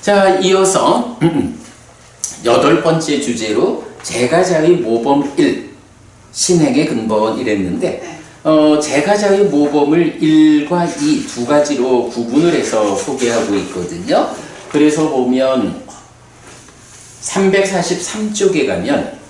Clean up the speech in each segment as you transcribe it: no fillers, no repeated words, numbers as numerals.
자, 이어서 8번째 주제로 제가자의 모범 1, 신행의 근본 이랬는데 제가자의 모범을 1과 2 두 가지로 구분을 해서 소개하고 있거든요. 그래서 보면 343쪽에 가면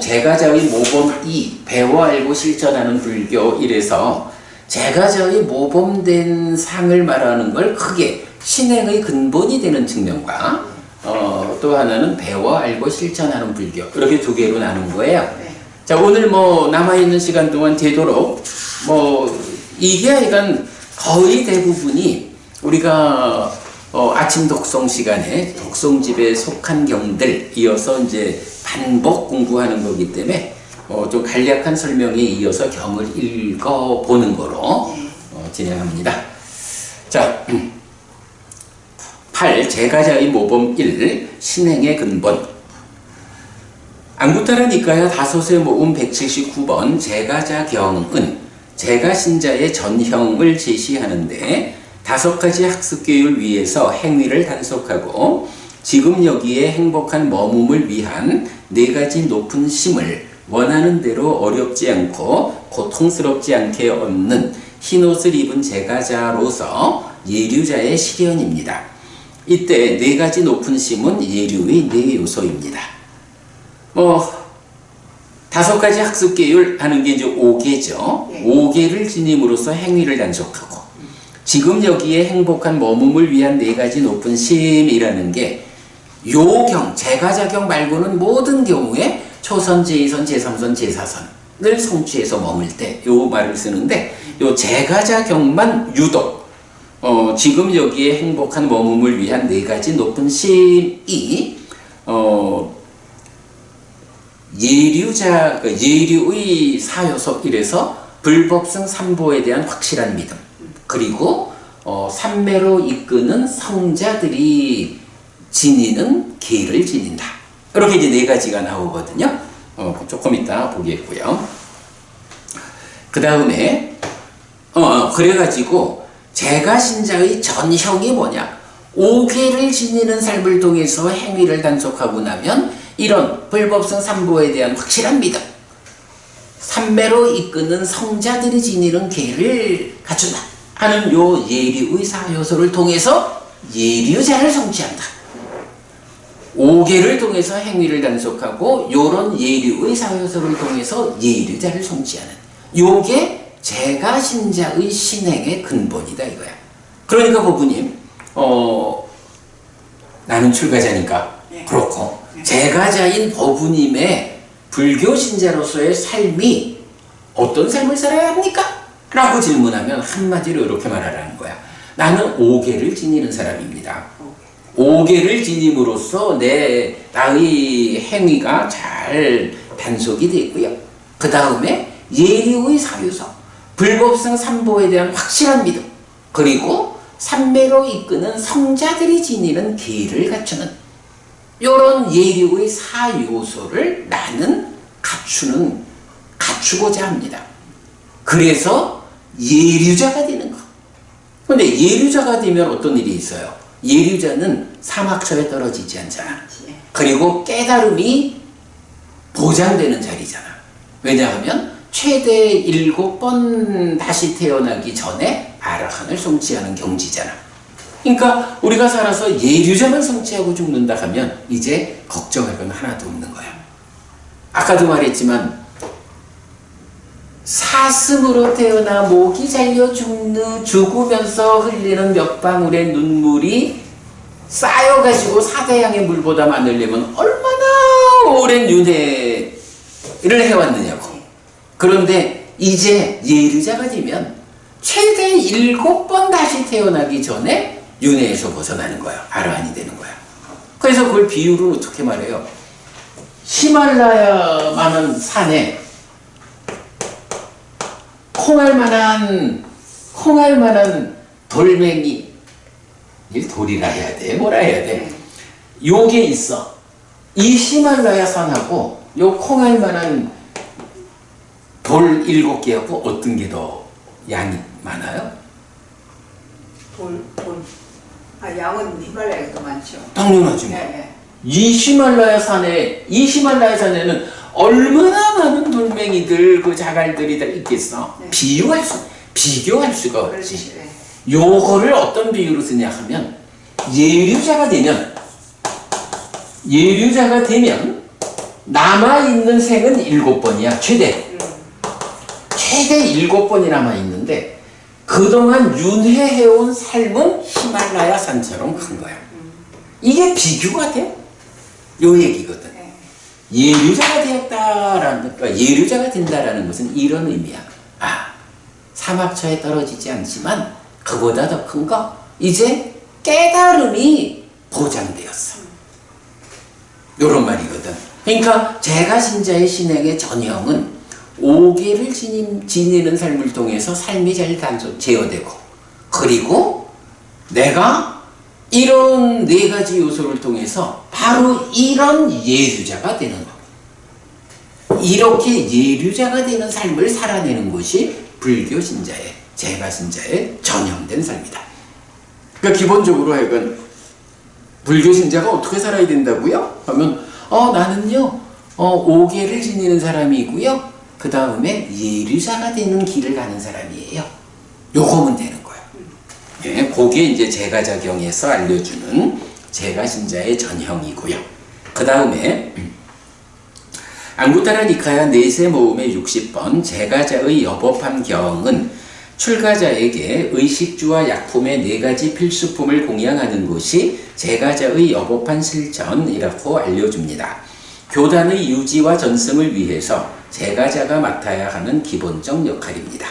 제가자의 모범 2, 배워 알고 실천하는 불교 이래서 제가자의 모범된 상을 말하는 걸 크게 신행의 근본이 되는 측면과 또 하나는 배워 알고 실천하는 불교 이렇게 두 개로 나눈 거예요. 자, 오늘 남아있는 시간 동안 되도록 이게 하여간 거의 대부분이 우리가 아침 독송 시간에 독송집에 속한 경들 이어서 이제 반복 공부하는 거기 때문에 좀 간략한 설명에 이어서 경을 읽어보는 거로 진행합니다. 자, 8. 제가자의 모범 1. 신행의 근본. 앙구타라 니카야 다소세 모음 179번 제가자경은 제가신자의 전형을 제시하는데 5가지 학습교육을 위해서 행위를 단속하고 지금 여기에 행복한 머뭄을 위한 4가지 높은 심을 원하는 대로 어렵지 않고 고통스럽지 않게 얻는 흰옷을 입은 제가자로서 예류자의 실현입니다. 이때 4가지 높은 심은 예류의 4요소입니다. 5가지 학습계율 하는 게 이제 5개죠. 5개를 지님으로써 행위를 단속하고 지금 여기에 행복한 머뭄을 위한 4가지 높은 심이라는 게 요경, 제가자경 말고는 모든 경우에 초선, 제2선, 제3선, 제4선을 성취해서 머물 때 요 말을 쓰는데 요 제가자경만 유독 지금 여기에 행복한 머뭄을 위한 4가지 높은 심이 예류의 4요소 이래서 불법성 3보에 대한 확실한 믿음 그리고 삼매로 이끄는 성자들이 지니는 계를 지닌다. 이렇게 이제 4가지가 나오거든요. 조금 이따 보겠고요. 그 다음에 그래가지고 제가신자의 전형이 뭐냐? 5계를 지니는 삶을 통해서 행위를 단속하고 나면 이런 불법성 3보에 대한 확실한 믿음 삼매로 이끄는 성자들이 지니는 계를 갖춘다 하는 요 예류의 4요소를 통해서 예류자를 성취한다. 5계를 통해서 행위를 단속하고 요런 예류의 4요소를 통해서 예류자를 성취하는 요게 제가신자의 신행의 근본이다 이거야. 그러니까 보부님 나는 출가자니까 그렇고 제가자인 보부님의 불교 신자로서의 삶이 어떤 삶을 살아야 합니까? 라고 질문하면 한마디로 이렇게 말하라는 거야. 나는 5계를 지니는 사람입니다. 5계를 지님으로써 나의 행위가 잘 단속이 되고요. 그 다음에 예류의 4요소, 불법성 3보에 대한 확실한 믿음, 그리고 삼매로 이끄는 성자들이 지니는 계를 갖추는 이런 예류의 4요소를 나는 갖추고자 합니다. 그래서 예류자가 되는 거. 근데 예류자가 되면 어떤 일이 있어요? 예류자는 사막처에 떨어지지 않잖아. 그리고 깨달음이 보장되는 자리잖아. 왜냐하면 최대 7번 다시 태어나기 전에 아라한을 성취하는 경지잖아. 그러니까 우리가 살아서 예류자만 성취하고 죽는다 하면 이제 걱정할 건 하나도 없는 거야. 아까도 말했지만 사슴으로 태어나 목이 잘려 죽으면서 흘리는 몇 방울의 눈물이 쌓여가지고 사대양의 물보다 많으려면 얼마나 오랜 윤회를 해왔느냐고. 그런데 이제 예류자가 되면 최대 7번 다시 태어나기 전에 윤회에서 벗어나는 거야. 아라한이 되는 거야. 그래서 그걸 비유를 어떻게 말해요? 히말라야만한 산에 콩할 만한 돌멩이, 돌이라 해야 돼? 뭐라 해야 돼? 요게 있어. 이 히말라야 산하고 요 콩할 만한 돌 7개하고 어떤 게 더 양이 많아요? 양은 히말라야가 더 많죠. 당연하지 뭐. 네. 이 히말라야 산에는 얼마나 많은 돌멩이들, 그 자갈들이 다 있겠어. 네. 비교할 수가 없지. 그렇지. 네. 요거를 어떤 비유로 쓰냐 하면, 예류자가 되면 남아있는 생은 7번이야, 최대 7번이 남아있는데, 그동안 윤회해온 삶은 히말라야 산처럼 큰 거야. 이게 비교가 돼? 요 얘기거든. 네. 예류자가 된다라는 것은 이런 의미야. 사막처에 떨어지지 않지만 그보다 더 큰 거, 이제 깨달음이 보장되었어. 요런 말이거든. 그러니까 제가 신자의 신행의 전형은 5계를 지니는 삶을 통해서 삶이 잘 제어되고, 그리고 내가 이런 4가지 요소를 통해서 바로 이런 예류자가 되는 거. 이렇게 예류자가 되는 삶을 살아내는 것이 불교 신자의, 제가 신자의 전형된 삶이다. 그러니까 기본적으로 하여간 불교 신자가 어떻게 살아야 된다고요? 하면 나는요 5계를 지니는 사람이고요, 그 다음에 예류자가 되는 길을 가는 사람이에요. 요거면 되는 거야. 예, 그게 이제 제가자경에서 알려주는 제가 신자의 전형이고요. 그 다음에 앙구타라 니카야 네세 모음의 60번 제가자의 여법한 경은 출가자에게 의식주와 약품의 4가지 필수품을 공양하는 것이 제가자의 여법한 실천이라고 알려줍니다. 교단의 유지와 전승을 위해서 제가자가 맡아야 하는 기본적 역할입니다.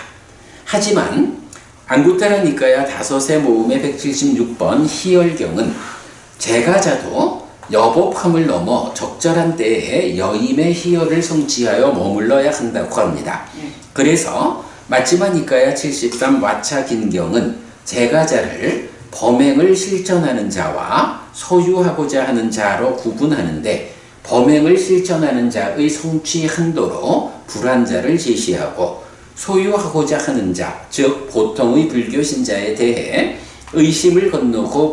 하지만 앙구타라 니카야 다섯의 모음의 176번 희열경은 제가자도 여법함을 넘어 적절한 때에 여임의 희열을 성취하여 머물러야 한다고 합니다. 그래서 마치마 니카야 73 와차긴경은 제가자를 범행을 실천하는 자와 소유하고자 하는 자로 구분하는데, 범행을 실천하는 자의 성취 한도로 불환자를 제시하고, 소유하고자 하는 자, 즉 보통의 불교 신자에 대해 의심을 건너고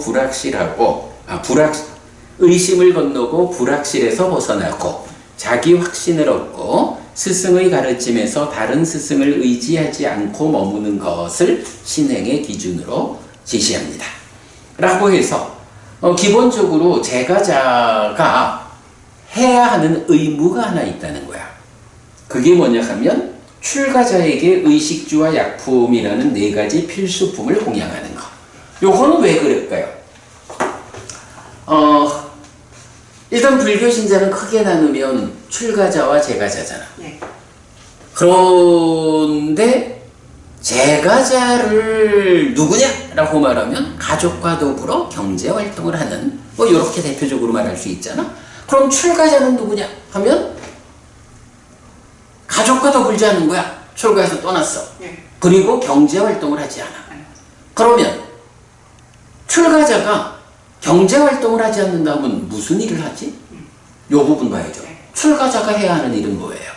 불확실에서 벗어나고 자기 확신을 얻고 스승의 가르침에서 다른 스승을 의지하지 않고 머무는 것을 신행의 기준으로 제시합니다. 라고 해서 기본적으로 제가자가 해야 하는 의무가 하나 있다는 거야. 그게 뭐냐 하면 출가자에게 의식주와 약품이라는 4가지 필수품을 공양하는 거. 요거는 왜 그럴까요? 일단 불교 신자는 크게 나누면 출가자와 제가자잖아. 네. 그런데 제가자를 누구냐라고 말하면 가족과 더불어 경제활동을 하는, 뭐 이렇게 대표적으로 말할 수 있잖아. 그럼 출가자는 누구냐 하면 가족과 더불지 않는 거야. 출가해서 떠났어. 네. 그리고 경제활동을 하지 않아. 그러면 출가자가 경제활동을 하지 않는다면 무슨 일을 하지? 요 부분 봐야죠. 출가자가 해야 하는 일은 뭐예요?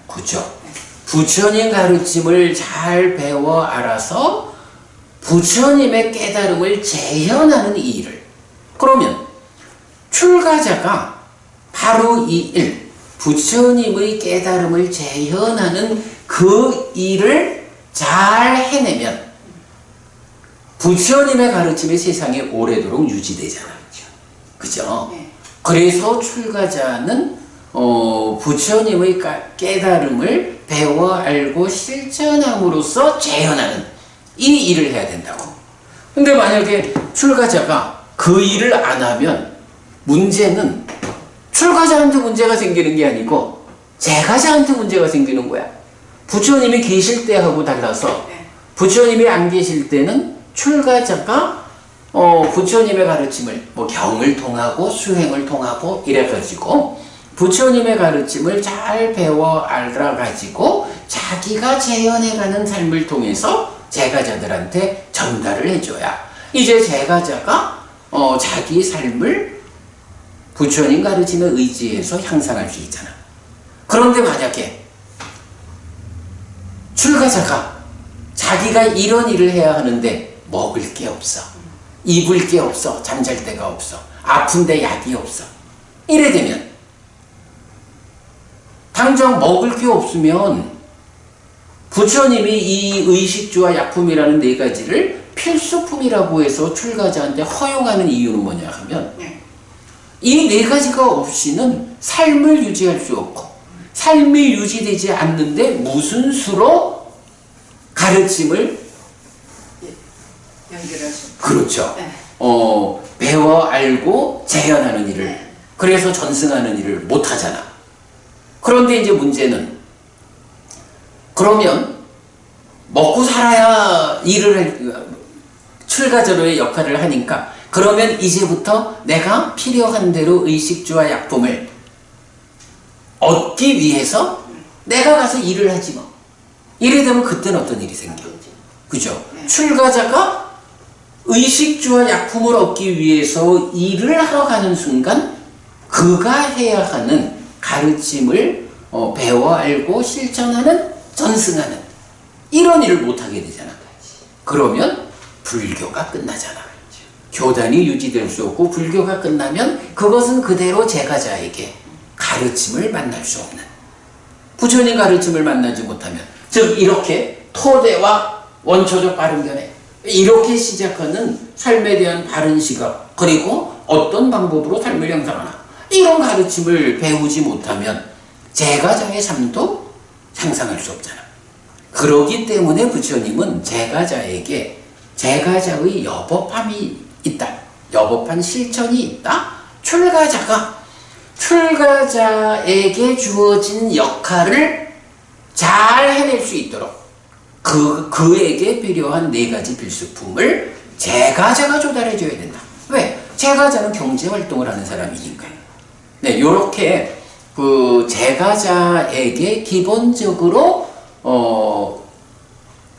그죠? 부처님 가르침을 잘 배워 알아서 부처님의 깨달음을 재현하는 이 일을. 그러면 출가자가 바로 이 일, 부처님의 깨달음을 재현하는 그 일을 잘 해내면 부처님의 가르침이 세상에 오래도록 유지되잖아. 그죠? 네. 그래서 출가자는 부처님의 깨달음을 배워 알고 실천함으로써 재현하는 이 일을 해야 된다고. 근데 만약에 출가자가 그 일을 안 하면 문제는 출가자한테 문제가 생기는 게 아니고 제가자한테 문제가 생기는 거야. 부처님이 계실 때하고 달라서 부처님이 안 계실 때는 출가자가 부처님의 가르침을 뭐 경을 통하고 수행을 통하고 이래가지고 부처님의 가르침을 잘 배워 알아가지고 자기가 재현해가는 삶을 통해서 제가자들한테 전달을 해줘야 이제 제가자가 자기 삶을 부처님 가르침에 의지해서 향상할 수 있잖아. 그런데 만약에 출가자가 자기가 이런 일을 해야 하는데 먹을 게 없어, 입을 게 없어, 잠잘 데가 없어, 아픈데 약이 없어. 이래 되면 당장 먹을 게 없으면 부처님이 이 의식주와 약품이라는 네 가지를 필수품이라고 해서 출가자한테 허용하는 이유는 뭐냐 하면 이 네 가지가 없이는 삶을 유지할 수 없고 삶이 유지되지 않는데 무슨 수로 가르침을 연결할 수. 그렇죠. 네. 배워 알고 재현하는 일을 그래서 전승하는 일을 못하잖아. 그런데 이제 문제는 그러면 먹고 살아야 출가자로의 역할을 하니까 그러면 이제부터 내가 필요한 대로 의식주와 약품을 얻기 위해서 내가 가서 일을 하지 뭐. 이래 되면 그때는 어떤 일이 생겨? 그죠? 출가자가 의식주와 약품을 얻기 위해서 일을 하러 가는 순간 그가 해야 하는 가르침을 배워 알고 실천하는 전승하는 이런 일을 못하게 되잖아. 그러면 불교가 끝나잖아. 교단이 유지될 수 없고 불교가 끝나면 그것은 그대로 제가자에게 가르침을 만날 수 없는, 부처님 가르침을 만나지 못하면, 즉 이렇게 토대와 원초적 바른견해 이렇게 시작하는 삶에 대한 바른 시각, 그리고 어떤 방법으로 삶을 형성하나 이런 가르침을 배우지 못하면 제가자의 삶도 상상할 수 없잖아. 그러기 때문에 부처님은 제가자에게 제가자의 여법함이 있다, 여법한 실천이 있다. 출가자에게 주어진 역할을 잘 해낼 수 있도록 그에게 필요한 네 가지 필수품을 제가자가 조달해줘야 된다. 왜? 제가자는 경제활동을 하는 사람이니까. 네, 요렇게 그 제가자에게 기본적으로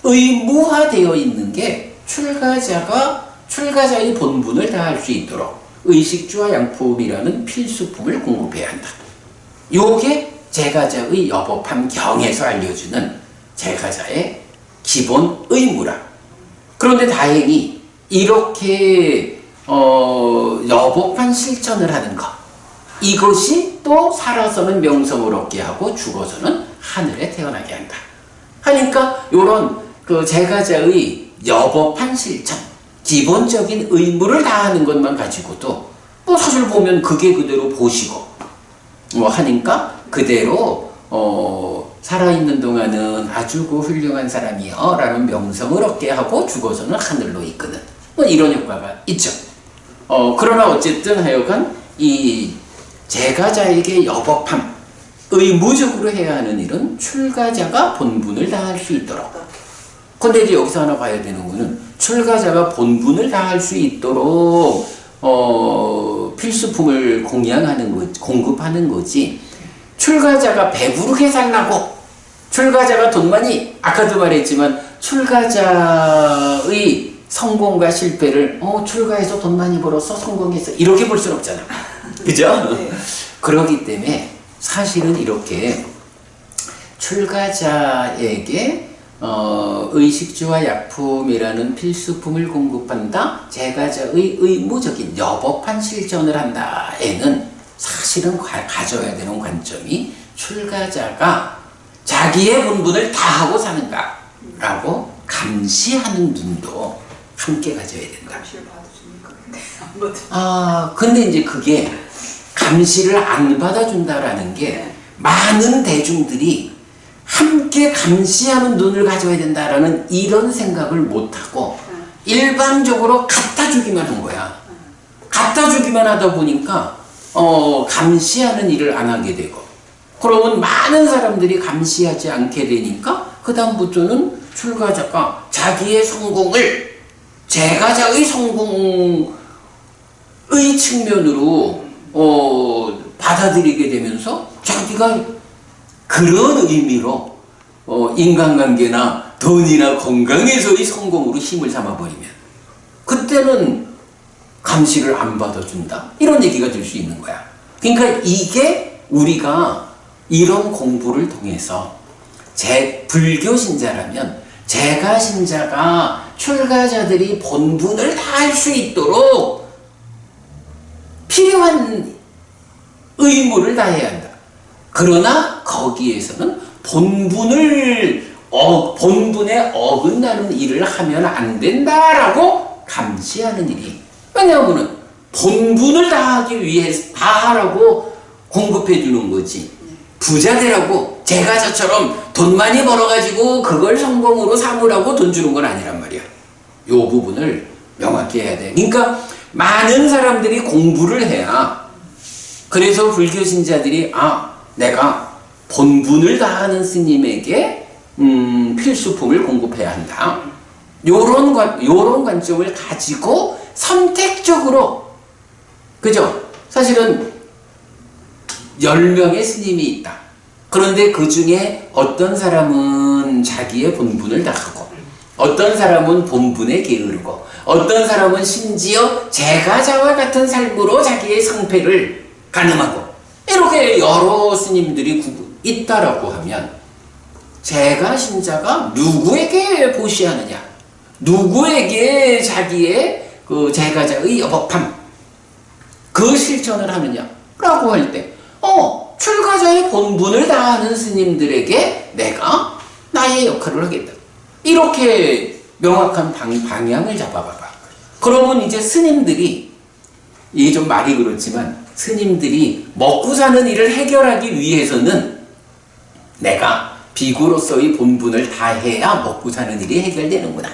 의무화되어 있는 게 출가자의 본분을 다할 수 있도록 의식주와 양품이라는 필수품을 공급해야 한다. 요게 제가자의 여법함 경에서 알려주는 제가자의 기본 의무라. 그런데 다행히 이렇게 여법한 실천을 하는 것, 이것이 또 살아서는 명성을 얻게 하고 죽어서는 하늘에 태어나게 한다. 하니까 요런 그 제가자의 여법한 실천, 기본적인 의무를 다하는 것만 가지고도 뭐 사실 보면 그게 그대로 보시고 하니까 그대로 살아있는 동안은 아주 훌륭한 사람이요 라는 명성을 얻게 하고 죽어서는 하늘로 이끄는 뭐 이런 효과가 있죠. 그러나 어쨌든 하여간 이 제가자에게 여법함, 의무적으로 해야 하는 일은 출가자가 본분을 다할 수 있도록. 근데 이제 여기서 하나 봐야 되는 거는 출가자가 본분을 다할 수 있도록 필수품을 공급하는 거지. 출가자가 배부르게 살라고, 출가자가 돈 많이, 아까도 말했지만 출가자의 성공과 실패를 출가해서 돈 많이 벌어서 성공했어 이렇게 볼 수는 없잖아. 그죠? 네. 그러기 때문에 사실은 이렇게 출가자에게 의식주와 약품이라는 필수품을 공급한다, 제가자의 의무적인 여법한 실천을 한다에는 사실은 가져야 되는 관점이 출가자가 자기의 본분을 다하고 사는가 라고 감시하는 눈도 함께 가져야 된다. 감시를 받아주니까. 근데 이제 그게 감시를 안 받아준다라는 게 많은 대중들이 함께 감시하는 눈을 가져야 된다라는 이런 생각을 못하고 일반적으로 갖다 주기만 한 거야. 갖다 주기만 하다 보니까 감시하는 일을 안 하게 되고, 그러면 많은 사람들이 감시하지 않게 되니까 그 다음부터는 출가자가 자기의 성공을 제가자의 성공의 측면으로 받아들이게 되면서 자기가 그런 의미로 인간관계나 돈이나 건강에서의 성공으로 힘을 삼아버리면 그때는 감시를 안 받아준다 이런 얘기가 될 수 있는 거야. 그러니까 이게 우리가 이런 공부를 통해서 제 불교 신자라면 제가 신자가 출가자들이 본분을 다할 수 있도록 필요한 의무를 다해야 한다. 그러나 거기에서는 본분에 어긋나는 일을 하면 안 된다라고 감시하는 일이. 왜냐하면 본분을 다하기 위해 다하라고 공급해 주는 거지. 부자 되라고 제가 저처럼 돈 많이 벌어가지고 그걸 성공으로 삼으라고 돈 주는 건 아니란 말이야. 요 부분을 명확히 해야 돼. 그러니까 많은 사람들이 공부를 해야, 그래서 불교 신자들이 내가 본분을 다하는 스님에게 필수품을 공급해야 한다. 요런 관점을 가지고 선택적으로, 그죠? 사실은 10명의 스님이 있다. 그런데 그 중에 어떤 사람은 자기의 본분을 다하고, 어떤 사람은 본분에 게으르고, 어떤 사람은 심지어 제가자와 같은 삶으로 자기의 성패를 가늠하고, 이렇게 여러 스님들이 있다라고 하면 제가 신자가 누구에게 보시하느냐, 누구에게 자기의 그 제가자의 여법함 그 실천을 하느냐라고 할 때 출가자의 본분을 다하는 스님들에게 내가 나의 역할을 하겠다. 이렇게 명확한 방향을 잡아봐봐. 그러면 이제 스님들이, 이게 좀 말이 그렇지만 스님들이 먹고 사는 일을 해결하기 위해서는 내가 비구로서의 본분을 다해야 먹고 사는 일이 해결되는구나.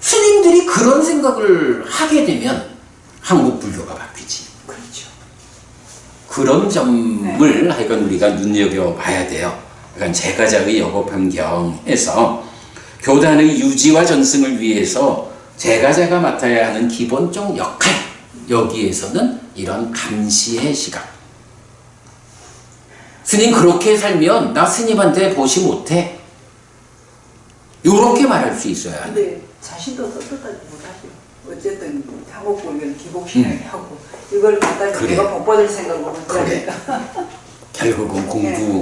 스님들이 그런 생각을 하게 되면 한국 불교가 바뀌지. 그렇죠. 그런 점을 하여간 우리가 눈여겨봐야 돼요. 그러니까 제가자의 여법함경에서 교단의 유지와 전승을 위해서 제가자가 맡아야 하는 기본적 역할, 여기에서는 이런 감시의 시각. 스님 그렇게 살면 나 스님한테 보시 못해. 요렇게 말할 수 있어야 돼. 근데 자신도 떳떳하지 못하죠. 어쨌든 한국 불교는 기복신앙이 하고 이걸 갖다 그래. 내가 못 받을 생각으로 그래. 하니까. 결국은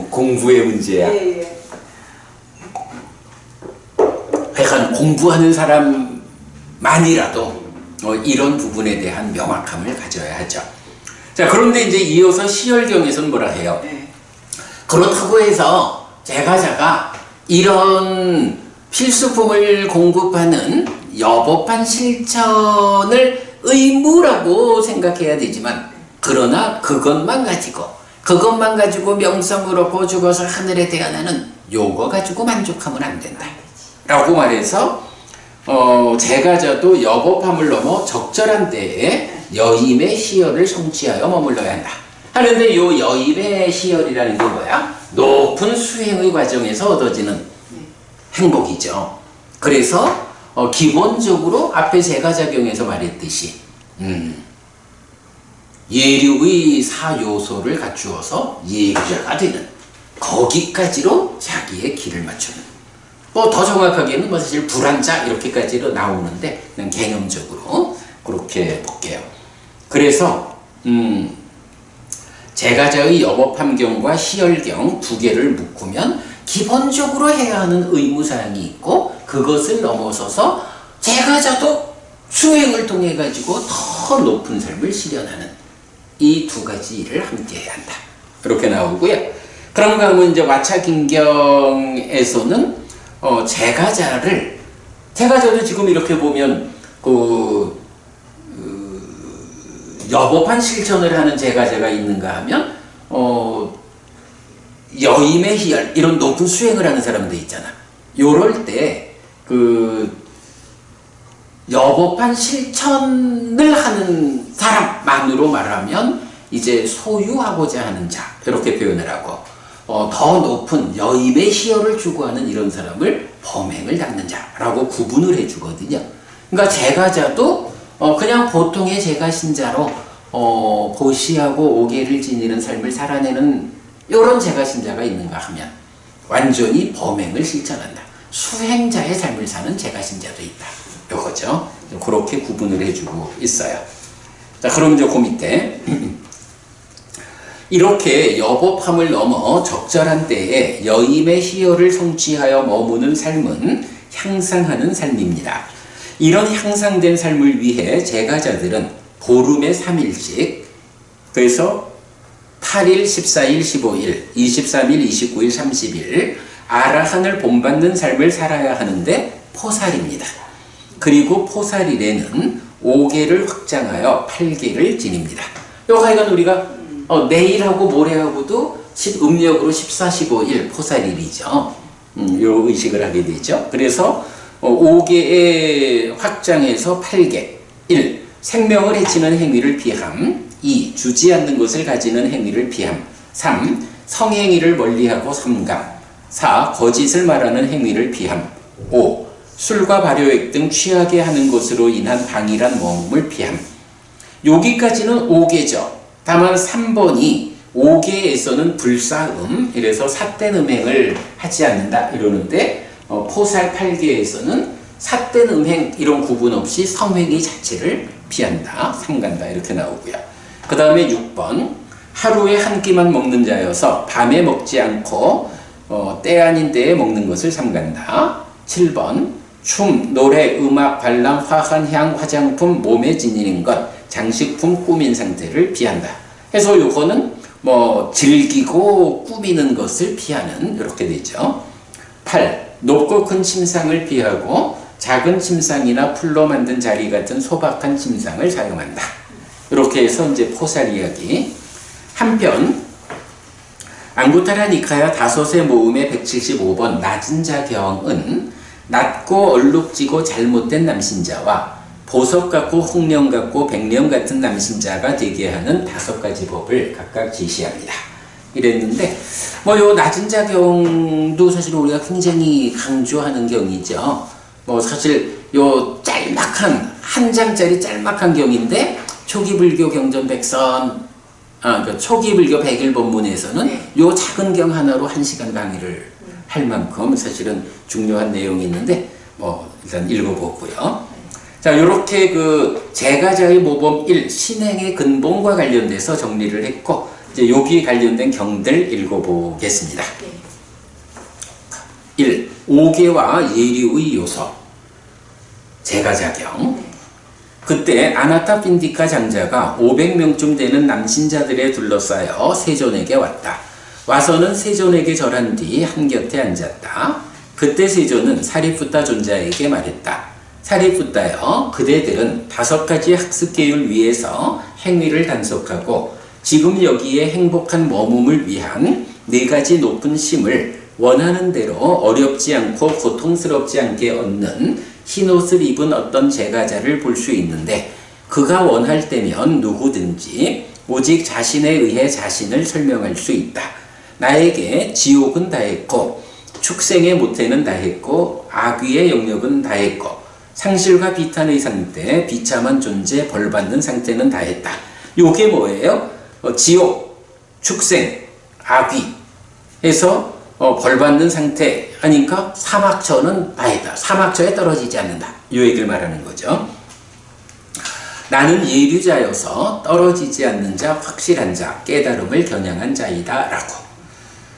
공부의 문제야. 예. 하여간 공부하는 사람만이라도 이런 부분에 대한 명확함을 가져야 하죠. 자, 그런데 이제 이어서 시열경에서는 뭐라 해요? 예. 그렇다고 해서 제가자가 이런 필수품을 공급하는 여법한 실천을 의무라고 생각해야 되지만, 그러나 그것만 가지고 명성을 얻고 죽어서 하늘에 태어나는 요거 가지고 만족하면 안 된다 라고 말해서 제가자도 여법함을 넘어 적절한 때에 여임의 시열을 성취하여 머물러야 한다 하는데, 요 여임의 시열이라는 게 뭐야? 높은 수행의 과정에서 얻어지는 행복이죠. 그래서 기본적으로 앞에 제가자경에서 말했듯이 예류의 4요소를 갖추어서 예류자가 되는, 거기까지로 자기의 길을 맞추는, 더 정확하게는 사실 불안자 이렇게까지로 나오는데 그냥 개념적으로 그렇게 볼게요. 그래서 제가자의 여법함경과 시열경 두 개를 묶으면 기본적으로 해야 하는 의무사항이 있고, 그것을 넘어서서 제가자도 수행을 통해 가지고 더 높은 삶을 실현하는 이 두 가지 일을 함께 해야 한다. 그렇게 나오고요. 그런가 하면 이제 와차긴경에서는 제가자도 지금 이렇게 보면 여법한 실천을 하는 제가자가 있는가 하면 여임의 희열, 이런 높은 수행을 하는 사람들 있잖아. 요럴 때 여법한 실천을 하는 사람만으로 말하면 이제 소유하고자 하는 자, 이렇게 표현을 하고, 더 높은 여임의 희열을 추구하는 이런 사람을 범행을 닦는 자라고 구분을 해주거든요. 그러니까 제가자도 그냥 보통의 제가신자로 보시하고 오계를 지니는 삶을 살아내는 이런 제가신자가 있는가 하면 완전히 범행을 실천한다. 수행자의 삶을 사는 제가신자도 있다. 요거죠. 그렇게 구분을 해주고 있어요. 자, 그럼 이제 그 밑에 이렇게 여법함을 넘어 적절한 때에 여임의 희열을 성취하여 머무는 삶은 향상하는 삶입니다. 이런 향상된 삶을 위해 제가자들은 보름에 3일씩, 그래서 8일, 14일, 15일, 23일, 29일, 30일 아라한을 본받는 삶을 살아야 하는데 포살입니다. 그리고 포살일에는 5개를 확장하여 8개를 지닙니다. 요하여간 우리가 내일하고 모레하고도 음력으로 14, 15일 포살일이죠. 요 의식을 하게 되죠. 그래서 5개에 확장해서 8개. 1. 생명을 해치는 행위를 피함. 2. 주지 않는 것을 가지는 행위를 피함. 3. 성행위를 멀리하고 삼감. 4. 거짓을 말하는 행위를 피함. 5. 술과 발효액 등 취하게 하는 것으로 인한 방일한 머금을 피함. 여기까지는 5개죠. 다만 3번이 5개에서는 불사음, 이래서 삿된 음행을 하지 않는다 이러는데 포살 8개에서는 삿된 음행 이런 구분 없이 성행위 자체를 피한다, 삼간다 이렇게 나오고요. 그 다음에 6번 하루에 한 끼만 먹는 자여서 밤에 먹지 않고 때 아닌 때에 먹는 것을 삼간다. 7번 춤, 노래, 음악, 관람, 화한, 향, 화장품, 몸에 지니는 것, 장식품, 꾸민 상태를 피한다. 해서 요거는 즐기고 꾸미는 것을 피하는 이렇게 되죠. 8. 높고 큰 침상을 피하고 작은 침상이나 풀로 만든 자리 같은 소박한 침상을 사용한다. 이렇게 해서 이제 포살 이야기. 한편 앙구타라 니카야 다섯의 모음의 175번 낮은 자경은 낮고 얼룩지고 잘못된 남신자와 보석 같고 홍련 같고 백련 같은 남신자가 되게 하는 5가지 법을 각각 제시합니다. 이랬는데 요 낮은 자경도 사실 우리가 굉장히 강조하는 경이죠. 사실 요 짤막한 한 장짜리 짤막한 경인데 초기 불교 경전 백선 초기 불교 100일 법문에서는 요 작은 경 하나로 1시간 강의를 할 만큼 사실은 중요한 내용이 있는데 일단 읽어보고요. 자, 요렇게 제가자의 모범 1 신행의 근본과 관련돼서 정리를 했고 이제 여기에 관련된 경들 읽어보겠습니다. 1. 5개와 예류의 요소 제가자경. 그때 아나타 핀디카 장자가 500명쯤 되는 남신자들에 둘러싸여 세존에게 왔다. 와서는 세존에게 절한 뒤 한곁에 앉았다. 그때 세존은 사리푸타 존자에게 말했다. 사리푸타여, 그대들은 5가지 학습계율 위에서 행위를 단속하고 지금 여기에 행복한 머금을 위한 4가지 높은 심을 원하는 대로 어렵지 않고 고통스럽지 않게 얻는 흰옷을 입은 어떤 제가자를 볼 수 있는데 그가 원할 때면 누구든지 오직 자신에 의해 자신을 설명할 수 있다. 나에게 지옥은 다했고 축생의 모태는 다했고 악귀의 영역은 다했고 상실과 비탄의 상태, 비참한 존재, 벌받는 상태는 다했다. 요게 뭐예요? 지옥, 축생, 악귀 해서 벌받는 상태 하니까 사막처는 다했다. 사막처에 떨어지지 않는다. 요 얘기를 말하는 거죠. 나는 예류자여서 떨어지지 않는 자, 확실한 자, 깨달음을 겨냥한 자이다 라고.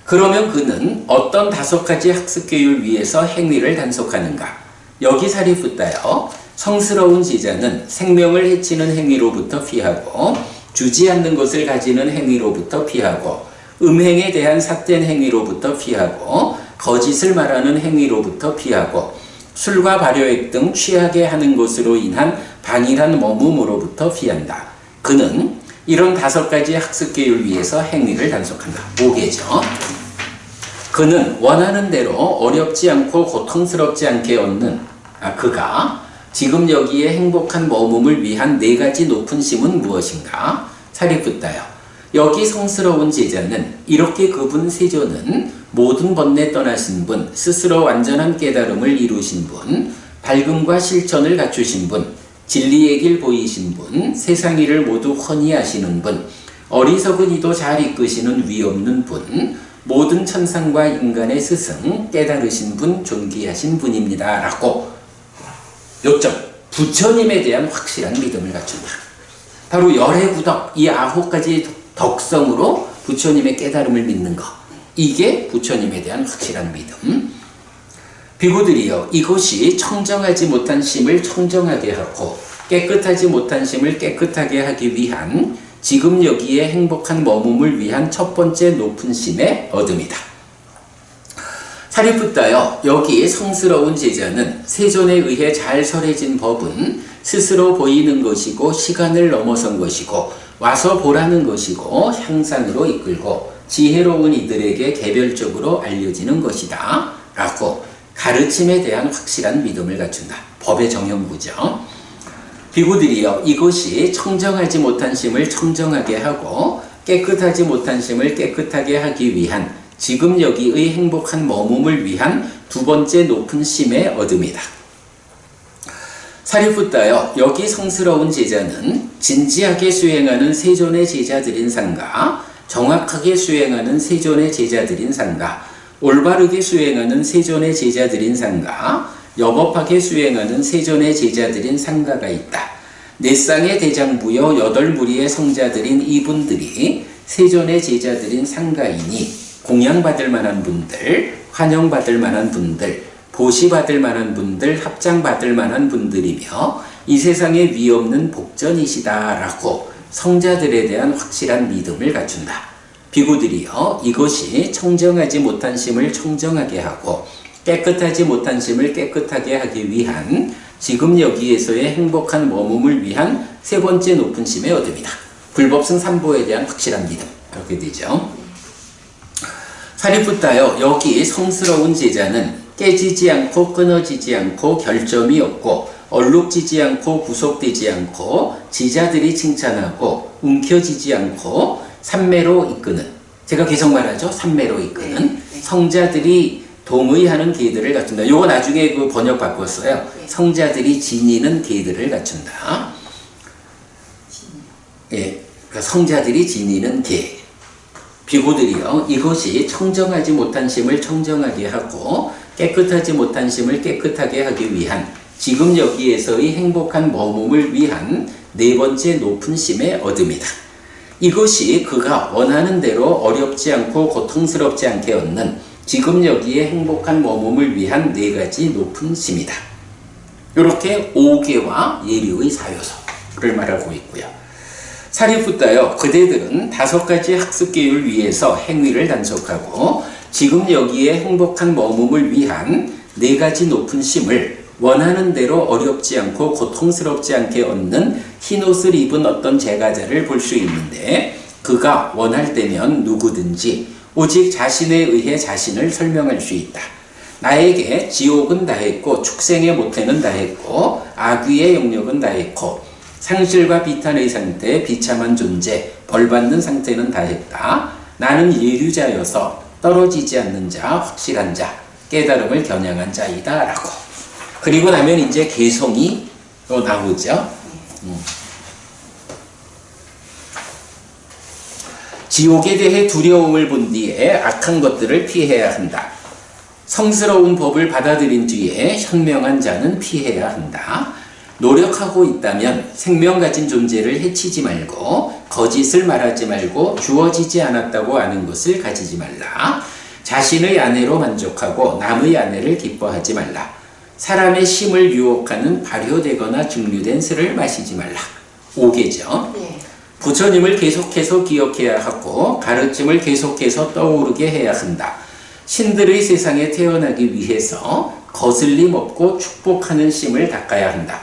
그러면 그는 어떤 5가지 학습계율 위에서 행위를 단속하는가? 여기 사리푸타여, 성스러운 제자는 생명을 해치는 행위로부터 피하고 주지 않는 것을 가지는 행위로부터 피하고 음행에 대한 삿된 행위로부터 피하고 거짓을 말하는 행위로부터 피하고 술과 발효액 등 취하게 하는 것으로 인한 방일한 머금으로부터 피한다. 그는 이런 5가지 학습계율 위에서 행위를 단속한다. 5개죠. 그는 원하는 대로 어렵지 않고 고통스럽지 않게 얻는 그가 지금 여기에 행복한 머금을 위한 4가지 높은 심은 무엇인가? 사리푸타여, 여기 성스러운 제자는 이렇게 그분 세존은 모든 번뇌 떠나신 분, 스스로 완전한 깨달음을 이루신 분, 밝음과 실천을 갖추신 분, 진리의 길 보이신 분, 세상 일을 모두 훤히 아시는 분, 어리석은 이도 잘 이끄시는 위 없는 분, 모든 천상과 인간의 스승, 깨달으신 분, 존귀하신 분입니다. 라고 요점, 부처님에 대한 확실한 믿음을 갖춘다. 바로 열애구덕, 이 9가지 덕성으로 부처님의 깨달음을 믿는 것. 이게 부처님에 대한 확실한 믿음. 비구들이여 이것이 청정하지 못한 심을 청정하게 하고 깨끗하지 못한 심을 깨끗하게 하기 위한 지금 여기에 행복한 머금을 위한 첫 번째 높은 심의 얻음이다. 사리푸tta여 여기 성스러운 제자는 세존에 의해 잘 설해진 법은 스스로 보이는 것이고 시간을 넘어선 것이고 와서 보라는 것이고 향상으로 이끌고 지혜로운 이들에게 개별적으로 알려지는 것이다 라고 가르침에 대한 확실한 믿음을 갖춘다. 법의 정형부죠. 비구들이여 이것이 청정하지 못한 심을 청정하게 하고 깨끗하지 못한 심을 깨끗하게 하기 위한 지금 여기의 행복한 머금을 위한 두 번째 높은 심의 얻음이다. 사리푸tta여 여기 성스러운 제자는 진지하게 수행하는 세존의 제자들인 상가, 정확하게 수행하는 세존의 제자들인 상가, 올바르게 수행하는 세존의 제자들인 상가, 여법하게 수행하는 세존의 제자들인 상가가 있다. 네 쌍의 대장부여 8무리의 성자들인 이분들이 세존의 제자들인 상가이니 공양받을 만한 분들, 환영받을 만한 분들, 보시받을 만한 분들, 합장받을 만한 분들이며 이 세상에 위없는 복전이시다라고 성자들에 대한 확실한 믿음을 갖춘다. 비구들이여 이것이 청정하지 못한 심을 청정하게 하고 깨끗하지 못한 심을 깨끗하게 하기 위한 지금 여기에서의 행복한 머금을 위한 세 번째 높은 심의 얻음이다. 불법승 삼보에 대한 확실한 믿음. 이렇게 되죠. 사리푸tta여 여기 성스러운 제자는 깨지지 않고 끊어지지 않고 결점이 없고 얼룩지지 않고 구속되지 않고 지자들이 칭찬하고 움켜지지 않고 삼매로 이끄는, 제가 계속 말하죠. 삼매로 이끄는 성자들이 동의하는 계들을 갖춘다. 요거 나중에 그 번역 바꿨어요. 성자들이 지니는 계들을 갖춘다. 예, 그러니까 성자들이 지니는 계. 비구들이여 이것이 청정하지 못한 심을 청정하게 하고 깨끗하지 못한 심을 깨끗하게 하기 위한 지금 여기에서의 행복한 머금을 위한 네 번째 높은 심의 얻음이다. 이것이 그가 원하는 대로 어렵지 않고 고통스럽지 않게 얻는 지금 여기에 행복한 머금을 위한 네 가지 높은 심이다. 이렇게 5개와 예류의 사요서를 말하고 있고요. 사리푸tta여 그대들은 5가지 학습계율 위에서 행위를 단속하고 지금 여기에 행복한 머금을 위한 4가지 높은 심을 원하는 대로 어렵지 않고 고통스럽지 않게 얻는 흰옷을 입은 어떤 제가자를 볼 수 있는데 그가 원할 때면 누구든지 오직 자신에 의해 자신을 설명할 수 있다. 나에게 지옥은 다했고 축생의 모태는 다했고 악귀의 영역은 다했고 상실과 비탄의 상태, 비참한 존재, 벌받는 상태는 다했다. 나는 예류자여서 떨어지지 않는 자, 확실한 자, 깨달음을 겨냥한 자이다 라고. 그리고 나면 이제 개성이 또 나오죠. 지옥에 대해 두려움을 본 뒤에 악한 것들을 피해야 한다. 성스러운 법을 받아들인 뒤에 현명한 자는 피해야 한다. 노력하고 있다면 생명 가진 존재를 해치지 말고 거짓을 말하지 말고 주어지지 않았다고 아는 것을 가지지 말라. 자신의 아내로 만족하고 남의 아내를 기뻐하지 말라. 사람의 심을 유혹하는 발효되거나 증류된 술을 마시지 말라. 5개죠. 부처님을 계속해서 기억해야 하고 가르침을 계속해서 떠오르게 해야 한다. 신들의 세상에 태어나기 위해서 거슬림 없고 축복하는 심을 닦아야 한다.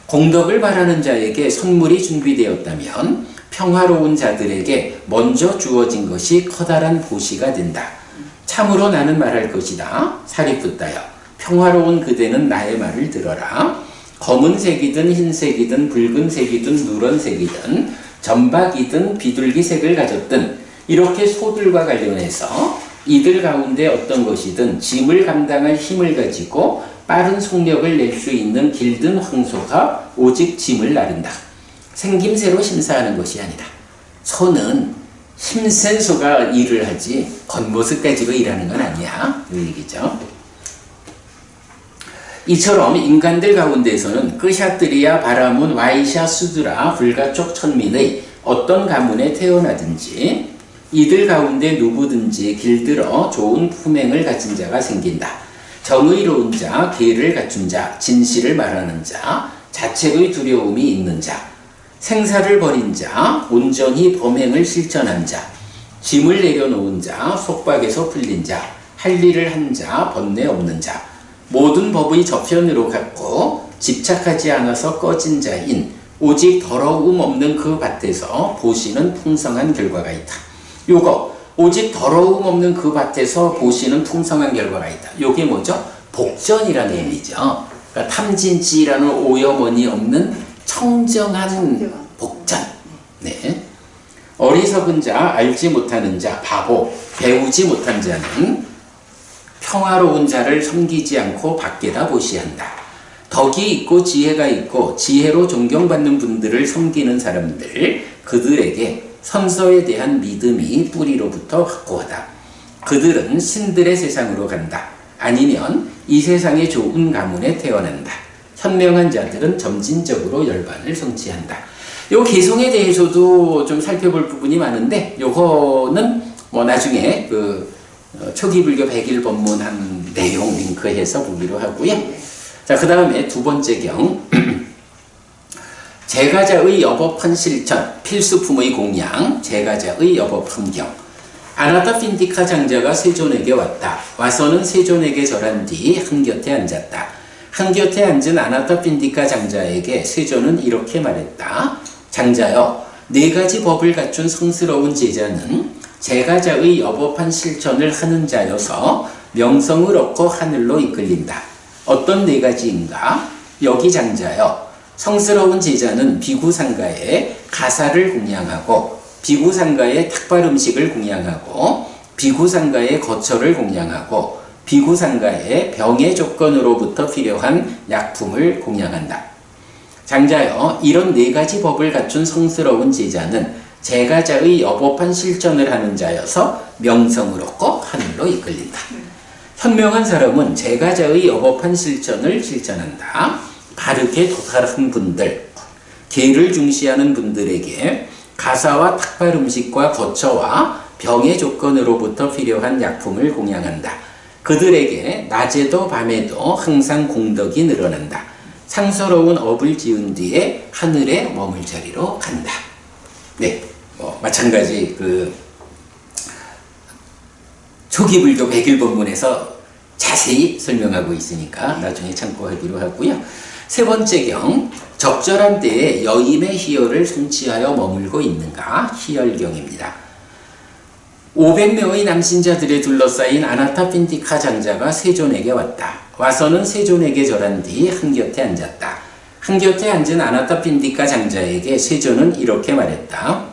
공덕을 바라는 자에게 선물이 준비되었다면 평화로운 자들에게 먼저 주어진 것이 커다란 보시가 된다. 참으로 나는 말할 것이다. 사리푸tta여 평화로운 그대는 나의 말을 들어라. 검은색이든 흰색이든 붉은색이든 누런색이든 점박이든 비둘기색을 가졌든 이렇게 소들과 관련해서 이들 가운데 어떤 것이든 짐을 감당할 힘을 가지고 빠른 속력을 낼 수 있는 길든 황소가 오직 짐을 나른다. 생김새로 심사하는 것이 아니다. 소는 힘센 소가 일을 하지 겉모습 가지고 일하는 건 아니야. 이 얘기죠. 이처럼 인간들 가운데서는 끄샤트리아, 바라문, 와이샤, 수드라, 불가촉 천민의 어떤 가문에 태어나든지 이들 가운데 누구든지 길들어 좋은 품행을 가진 자가 생긴다. 정의로운 자, 계를 갖춘 자, 진실을 말하는 자, 자책의 두려움이 있는 자, 생사를 버린 자, 온전히 범행을 실천한 자, 짐을 내려놓은 자, 속박에서 풀린 자, 할 일을 한 자, 번뇌 없는 자, 모든 법의 저편으로 갔고 집착하지 않아서 꺼진 자인 오직 더러움 없는 그 밭에서 보시는 풍성한 결과가 있다. 요거 오직 더러움 없는 그 밭에서 보시는 풍성한 결과가 있다. 요게 뭐죠? 복전이라는 의미죠. 그러니까 탐진치라는 오염원이 없는 청정한 복전. 네. 어리석은 자, 알지 못하는 자, 바보, 배우지 못한 자는 평화로운 자를 섬기지 않고 밖에다 보시한다. 덕이 있고 지혜가 있고 지혜로 존경받는 분들을 섬기는 사람들, 그들에게 선서에 대한 믿음이 뿌리로부터 확고하다. 그들은 신들의 세상으로 간다. 아니면 이 세상의 좋은 가문에 태어난다. 현명한 자들은 점진적으로 열반을 성취한다. 요 개성에 대해서도 좀 살펴볼 부분이 많은데 요거는 뭐 나중에 초기 불교 100일 법문한 내용 링크해서 보기로 하고요. 자, 그 다음에 두 번째 경. 제가자의 여법한 실천, 필수품의 공양, 제가자의 여법한 경. 아나타 핀디카 장자가 세존에게 왔다. 와서는 세존에게 절한 뒤 한곁에 앉았다. 한곁에 앉은 아나타 핀디카 장자에게 세존은 이렇게 말했다. 장자여, 네 가지 법을 갖춘 성스러운 제자는 제가자의 여법한 실천을 하는 자여서 명성을 얻고 하늘로 이끌린다. 어떤 네 가지인가? 여기 장자여, 성스러운 제자는 비구상가에 가사를 공양하고 비구상가에 탁발 음식을 공양하고 비구상가에 거처를 공양하고 비구상가에 병의 조건으로부터 필요한 약품을 공양한다. 장자여, 이런 네 가지 법을 갖춘 성스러운 제자는 제가자의 여법한 실천을 하는 자여서 명성을 얻고 하늘로 이끌린다. 현명한 사람은 제가자의 여법한 실천을 실천한다. 바르게 도달한 분들, 계를 중시하는 분들에게 가사와 탁발 음식과 거처와 병의 조건으로부터 필요한 약품을 공양한다. 그들에게 낮에도 밤에도 항상 공덕이 늘어난다. 상서로운 업을 지은 뒤에 하늘에 머물 자리로 간다. 네, 마찬가지 초기 불교 100일 법문에서 자세히 설명하고 있으니까 나중에 참고하기로 하고요. 세 번째 경, 적절한 때에 여임의 희열을 성취하여 머물고 있는가? 희열경입니다. 500명의 남신자들에 둘러싸인 아나타 핀디카 장자가 세존에게 왔다. 와서는 세존에게 절한 뒤 한곁에 앉았다. 한곁에 앉은 아나타 핀디카 장자에게 세존은 이렇게 말했다.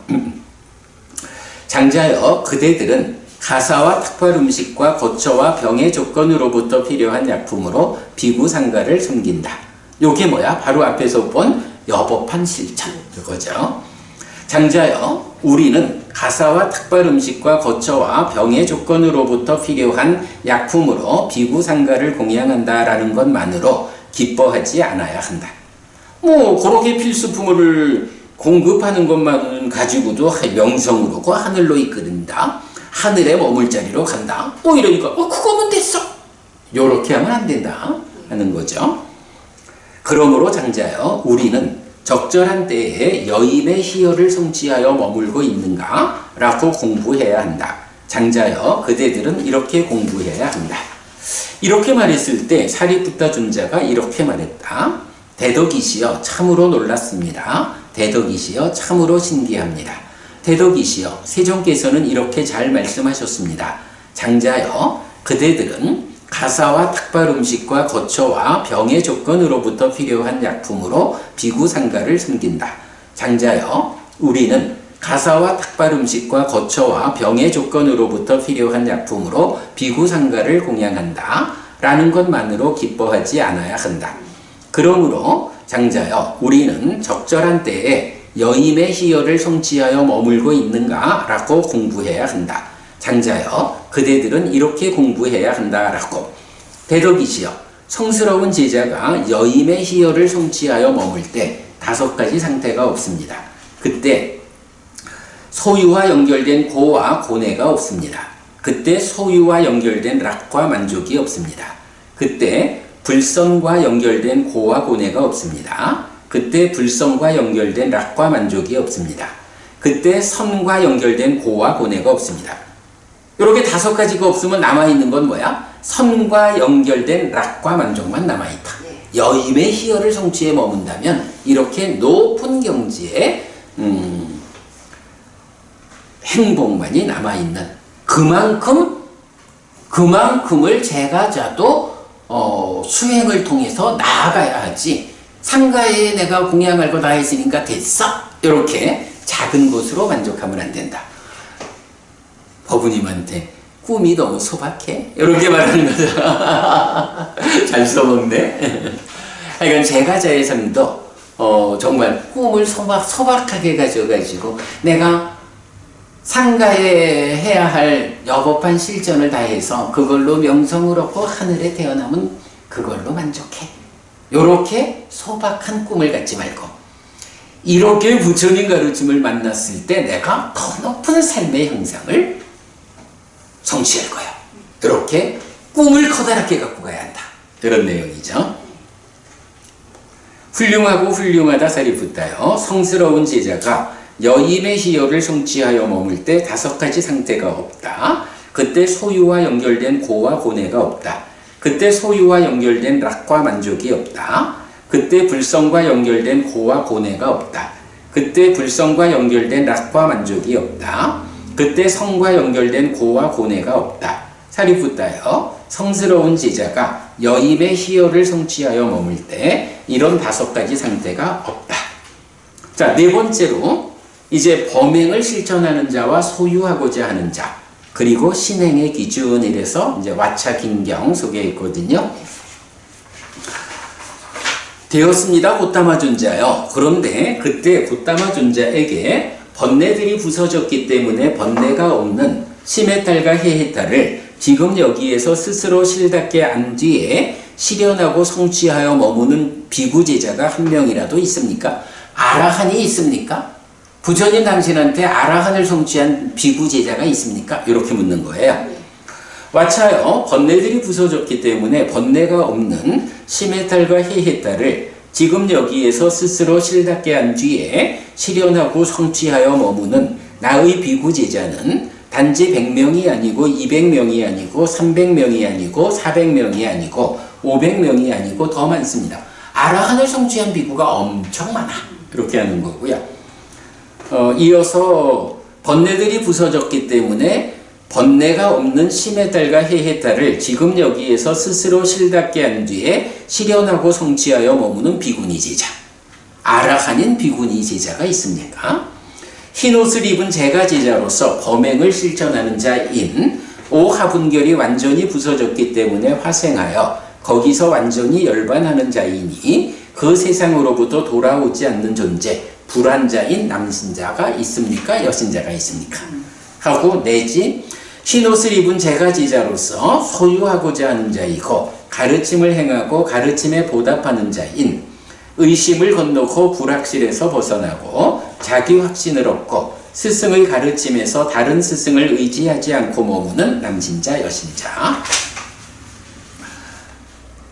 장자여, 그대들은 가사와 탁발 음식과 거처와 병의 조건으로부터 필요한 약품으로 비구상가를 섬긴다. 요게 뭐야? 바로 앞에서 본 여법한 실천, 그거죠. 장자여, 우리는 가사와 탁발 음식과 거처와 병의 조건으로부터 필요한 약품으로 비구상가를 공양한다라는 것만으로 기뻐하지 않아야 한다. 그렇게 필수품을 공급하는 것만 가지고도 명성으로 하늘로 이끌린다. 하늘에 머물 자리로 간다. 이러니까 그거면 됐어. 요렇게 하면 안 된다 하는 거죠. 그러므로 장자여, 우리는 적절한 때에 여임의 희열을 성취하여 머물고 있는가? 라고 공부해야 한다. 장자여, 그대들은 이렇게 공부해야 한다. 이렇게 말했을 때 사리푸타 존자가 이렇게 말했다. 대덕이시여, 참으로 놀랐습니다. 대덕이시여, 참으로 신기합니다. 대덕이시여, 세존께서는 이렇게 잘 말씀하셨습니다. 장자여, 그대들은 가사와 탁발 음식과 거처와 병의 조건으로부터 필요한 약품으로 비구상가를 섬긴다. 장자여, 우리는 가사와 탁발 음식과 거처와 병의 조건으로부터 필요한 약품으로 비구상가를 공양한다. 라는 것만으로 기뻐하지 않아야 한다. 그러므로 장자여, 우리는 적절한 때에 여임의 희열을 성취하여 머물고 있는가? 라고 공부해야 한다. 장자여, 그대들은 이렇게 공부해야 한다라고. 대덕이시여, 성스러운 제자가 여임의 희열을 성취하여 머물 때 5가지 상태가 없습니다. 그때 소유와 연결된 고와 고뇌가 없습니다. 그때 소유와 연결된 락과 만족이 없습니다. 그때 불선과 연결된 고와 고뇌가 없습니다. 그때 불선과 연결된 락과 만족이 없습니다. 그때 선과 연결된 고와 고뇌가 없습니다. 이렇게 5가지가 없으면 남아있는 건 뭐야? 선과 연결된 락과 만족만 남아있다. 여임의 희열을 성취에 머문다면 이렇게 높은 경지에 행복만이 남아있는 그만큼을 제가자도 수행을 통해서 나아가야 하지. 상가에 내가 공양할 거 다 했으니까 됐어. 이렇게 작은 것으로 만족하면 안 된다. 법부님한테 꿈이 너무 소박해? 이렇게 말하는 거죠. 잘 써먹네. 그러니까 제가자의 삶도 정말 꿈을 소박하게 가져가지고 내가 상가에 해야 할 여법한 실전을 다해서 그걸로 명성을 얻고 하늘에 태어나면 그걸로 만족해. 요렇게 소박한 꿈을 갖지 말고 이렇게 부처님 가르침을 만났을 때 내가 더 높은 삶의 형상을 성취할 거야. 이렇게 꿈을 커다랗게 갖고 가야 한다. 그런 내용이죠. 훌륭하고 훌륭하다 사리푸타여. 성스러운 제자가 여임의 희열을 성취하여 머물 때 5가지 상태가 없다. 그때 소유와 연결된 고와 고뇌가 없다. 그때 소유와 연결된 락과 만족이 없다. 그때 불성과 연결된 고와 고뇌가 없다. 그때 불성과 연결된 락과 만족이 없다. 그때 성과 연결된 고와 고뇌가 없다. 사리푸타여, 성스러운 제자가 여임의 희열을 성취하여 머물 때 이런 5가지 상태가 없다. 자, 4번째로 이제 범행을 실천하는 자와 소유하고자 하는 자, 그리고 신행의 기준이라서 이제 와차긴경 속에 있거든요. 되었습니다. 고타마 존자요. 그런데 그때 고타마 존자에게 번뇌들이 부서졌기 때문에 번뇌가 없는 시메탈과 헤헤탈을 지금 여기에서 스스로 실답게 안 뒤에 실현하고 성취하여 머무는 비구 제자가 한 명이라도 있습니까? 아라한이 있습니까? 부처님 당신한테 아라한을 성취한 비구 제자가 있습니까? 이렇게 묻는 거예요. 와차요, 번뇌들이 부서졌기 때문에 번뇌가 없는 시메탈과 헤헤탈을 지금 여기에서 스스로 실답게 한 뒤에 실현하고 성취하여 머무는 나의 비구 제자는 단지 100명이 아니고 200명이 아니고 300명이 아니고 400명이 아니고 500명이 아니고 더 많습니다. 아라한을 성취한 비구가 엄청 많아. 이렇게 하는 거고요. 이어서 번뇌들이 부서졌기 때문에 번뇌가 없는 시메탈과 헤헤탈을 지금 여기에서 스스로 실답게 한 뒤에 실현하고 성취하여 머무는 비구니 제자. 아라한인 비구니 제자가 있습니까? 흰 옷을 입은 제가 제자로서 범행을 실천하는 자인 오하분결이 완전히 부서졌기 때문에 화생하여 거기서 완전히 열반하는 자이니 그 세상으로부터 돌아오지 않는 존재, 불환자인 남신자가 있습니까? 여신자가 있습니까? 하고 내지 흰 옷을 입은 제가 제자로서 소유하고자 하는 자이고 가르침을 행하고 가르침에 보답하는 자인 의심을 건너고 불확실에서 벗어나고 자기 확신을 얻고 스승의 가르침에서 다른 스승을 의지하지 않고 머무는 남신자 여신자.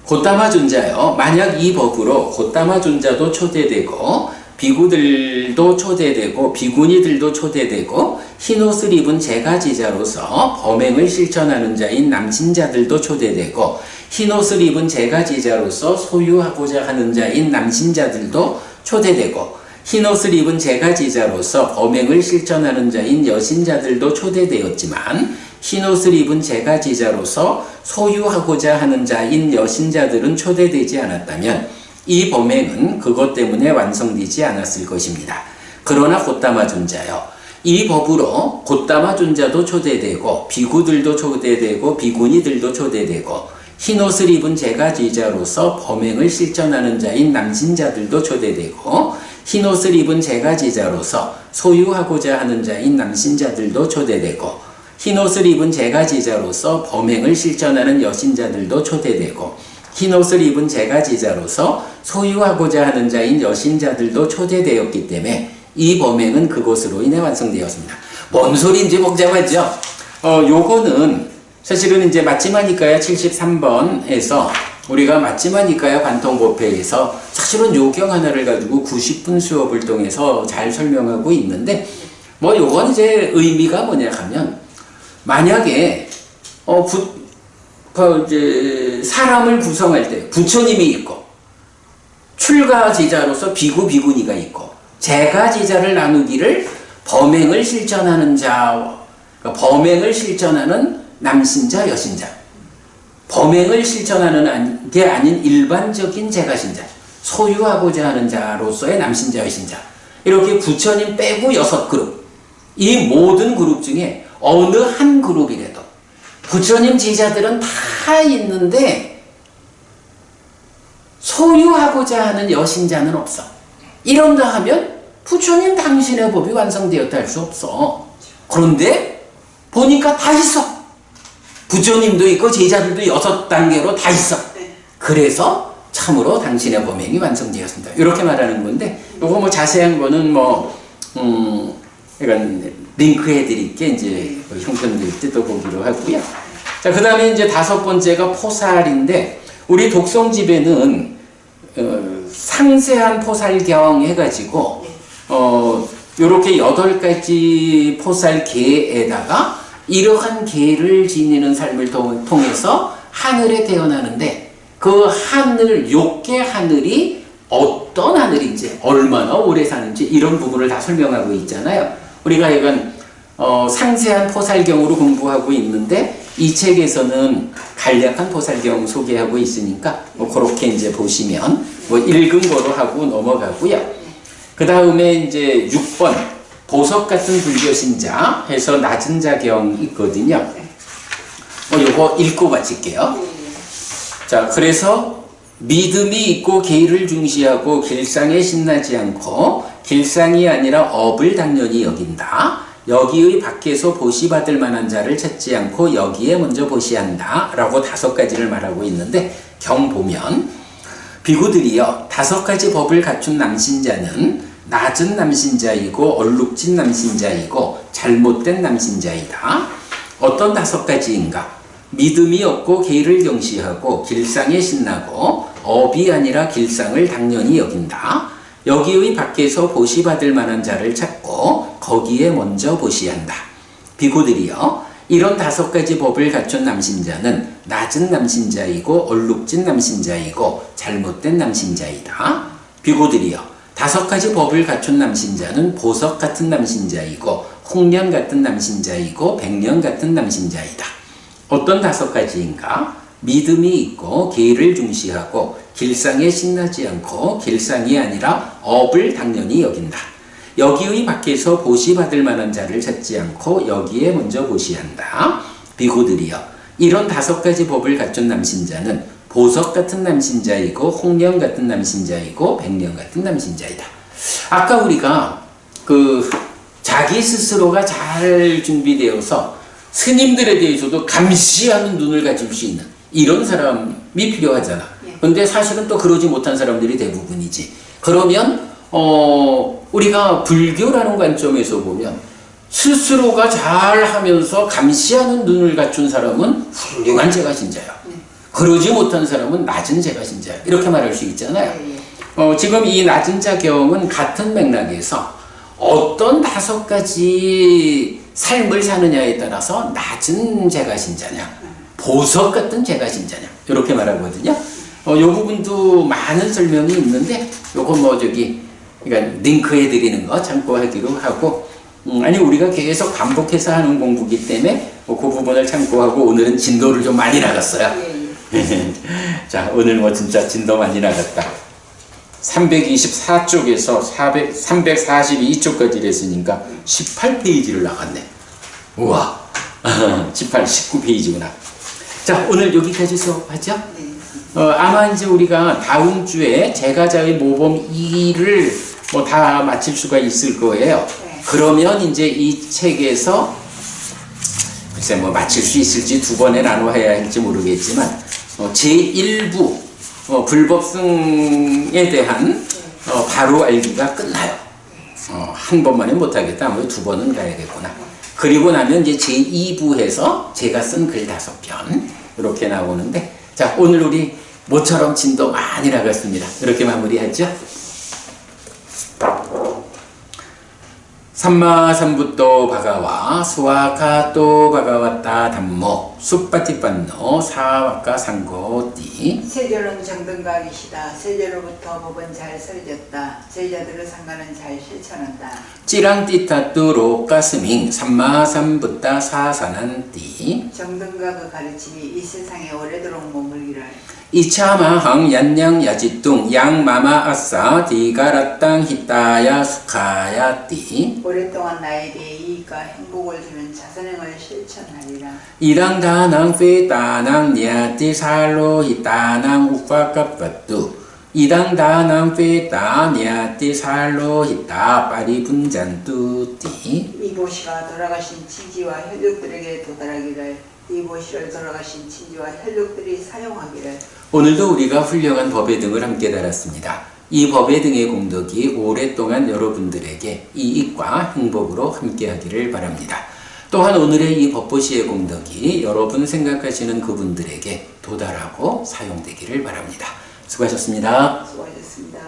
고타마 존자요. 만약 이 법으로 고타마 존자도 초대되고 비구들도 초대되고 비구니들도 초대되고 흰옷을 입은 제가 제자로서 범행을 실천하는 자인 남신자들도 초대되고 흰옷을 입은 제가 제자로서 소유하고자 하는 자인 남신자들도 초대되고 흰옷을 입은 제가 제자로서 범행을 실천하는 자인 여신자들도 초대되었지만 흰옷을 입은 제가 제자로서 소유하고자 하는 자인 여신자들은 초대되지 않았다면 이 범행은 그것 때문에 완성되지 않았을 것입니다. 그러나 고타마 존자요. 이 법으로 고타마 존자도 초대되고 비구들도 초대되고 비구니들도 초대되고 흰옷을 입은 제가 제자로서 범행을 실천하는 자인 남신자들도 초대되고 흰옷을 입은 제가 제자로서 소유하고자 하는 자인 남신자들도 초대되고 흰옷을 입은 제가 제자로서 범행을 실천하는 여신자들도 초대되고 흰옷을 입은 제가 제자로서 소유하고자 하는 자인 여신자들도 초대되었기 때문에 이 범행은 그것으로 인해 완성되었습니다. 뭔 소리인지 복잡하죠? 요거는 사실은 이제 맞지마니까야 73번에서 우리가 맞지마니까야 관통법회에서 사실은 요경 하나를 가지고 90분 수업을 통해서 잘 설명하고 있는데 뭐 요건 이제 의미가 뭐냐 하면 만약에 이제 사람을 구성할 때 부처님이 있고 출가 제자로서 비구 비구니가 있고 제가 제자를 나누기를 범행을 실천하는 자, 그러니까 범행을 실천하는 남신자 여신자, 범행을 실천하는 게 아닌 일반적인 제가신자, 소유하고자 하는 자로서의 남신자 여신자, 이렇게 부처님 빼고 6그룹, 이 모든 그룹 중에 어느 한 그룹이라도 부처님 제자들은 다 있는데 소유하고자 하는 여신자는 없어. 이런다 하면 부처님 당신의 법이 완성되었다 할 수 없어. 그런데 보니까 다 있어. 부처님도 있고 제자들도 6단계로 다 있어. 그래서 참으로 당신의 범행이 완성되었습니다. 이렇게 말하는 건데 요거 뭐 자세한 거는 그러니까 링크해 드릴게 이제 형편될 때 또 보기로 하고요. 자, 그 다음에 이제 5번째가 포살인데 우리 독성집에는 상세한 포살경 해가지고 요렇게 8가지 포살계에다가 이러한 계를 지니는 삶을 통해서 하늘에 태어나는데 그 하늘, 6개 하늘이 어떤 하늘인지 얼마나 오래 사는지 이런 부분을 다 설명하고 있잖아요. 우리가 이건 상세한 포살경으로 공부하고 있는데 이 책에서는 간략한 포살경 소개하고 있으니까 뭐 그렇게 이제 보시면 뭐 읽은 거로 하고 넘어가고요. 그 다음에 이제 6번 보석 같은 불교신자 해서 낮은 자경 있거든요. 요거 읽고 마칠게요. 자, 그래서 믿음이 있고 계를 중시하고 길상에 신나지 않고 길상이 아니라 업을 당연히 여긴다. 여기의 밖에서 보시받을 만한 자를 찾지 않고 여기에 먼저 보시한다 라고 5가지를 말하고 있는데 경 보면 비구들이여 5가지 법을 갖춘 남신자는 낮은 남신자이고 얼룩진 남신자이고 잘못된 남신자이다. 어떤 5가지인가? 믿음이 없고 계를 경시하고 길상에 신나고 업이 아니라 길상을 당연히 여긴다. 여기의 밖에서 보시받을 만한 자를 찾고 거기에 먼저 보시한다. 비구들이여 이런 5가지 법을 갖춘 남신자는 낮은 남신자이고 얼룩진 남신자이고 잘못된 남신자이다. 비구들이여 5가지 법을 갖춘 남신자는 보석 같은 남신자이고 홍련 같은 남신자이고 백련 같은 남신자이다. 어떤 5가지인가? 믿음이 있고 계를 중시하고 길상에 신나지 않고 길상이 아니라 업을 당연히 여긴다. 여기의 밖에서 보시받을 만한 자를 찾지 않고 여기에 먼저 보시한다. 비구들이여 이런 5가지 법을 갖춘 남신자는 보석 같은 남신자이고 홍련 같은 남신자이고 백련 같은 남신자이다. 아까 우리가 자기 스스로가 잘 준비되어서 스님들에 대해서도 감시하는 눈을 가질 수 있는 이런 사람이 필요하잖아. 근데 사실은 또 그러지 못한 사람들이 대부분이지. 그러면 우리가 불교라는 관점에서 보면 스스로가 잘하면서 감시하는 눈을 갖춘 사람은 훌륭한 제가신자야. 그러지 못한 사람은 낮은 제가신자야. 이렇게 말할 수 있잖아요. 지금 이 낮은 자경은 같은 맥락에서 어떤 5가지 삶을 사느냐에 따라서 낮은 제가신자냐 보석 같은 제가신자냐 이렇게 말하거든요. 요 부분도 많은 설명이 있는데 요거 그러니까 링크해 드리는 거 참고하기로 하고 아니 우리가 계속 반복해서 하는 공부기 때문에 그 부분을 참고하고 오늘은 진도를 좀 많이 나갔어요. 자, 오늘 진짜 진도 많이 나갔다. 324쪽에서 342쪽까지 했으니까 18페이지를 나갔네. 우와. 19페이지구나. 자, 오늘 여기까지 수업하죠? 아마 이제 우리가 다음 주에 제가자의 모범 2를 다 마칠 수가 있을 거예요. 그러면 이제 이 책에서 글쎄 마칠 수 있을지 2번에 나눠야 할지 모르겠지만 제1부 불법성에 대한 바로 알기가 끝나요. 한 번만에 못하겠다. 아무래도 두 번은 가야겠구나. 그리고 나면 이제 제2부에서 제가 쓴 글 5편 이렇게 나오는데, 자, 오늘 우리 모처럼 진도 많이 나갔습니다. 이렇게 마무리하죠. 삼마삼부토 바가와 수와카토 바가와타 담모 숫바티빤노 사와카 상고띠. 세조는 정등각이시다. 세조로부터 법은 잘 설졌다. 제자들의 상관은 잘 실천한다. 찌랑띠타뚜 로까스밍 삼마삼부타 사산한띠. 정등각의 가르침이 이 세상에 오래도록 머물기를. 이차마항 얀냥 야지뚱 양마마 아싸 디가라땅 히타야 수카야띠. 오랫동안 나에게 이익과 행복을 주는 자선행을 실천하리라. 이랑다낭 페다낭 니아띠 살로 히타낭 우파카빠뚜. 이랑다낭 페다 니아띠 살로 히타 파리분잔뚜띠. 이보시가 돌아가신 친지와 혈육들에게 도달하기를. 이보시를 돌아가신 친지와 혈육들이 사용하기를. 오늘도 우리가 훌륭한 법의 등을 함께 달았습니다. 이 법의 등의 공덕이 오랫동안 여러분들에게 이익과 행복으로 함께하기를 바랍니다. 또한 오늘의 이 법보시의 공덕이 여러분 생각하시는 그분들에게 도달하고 사용되기를 바랍니다. 수고하셨습니다. 수고하셨습니다.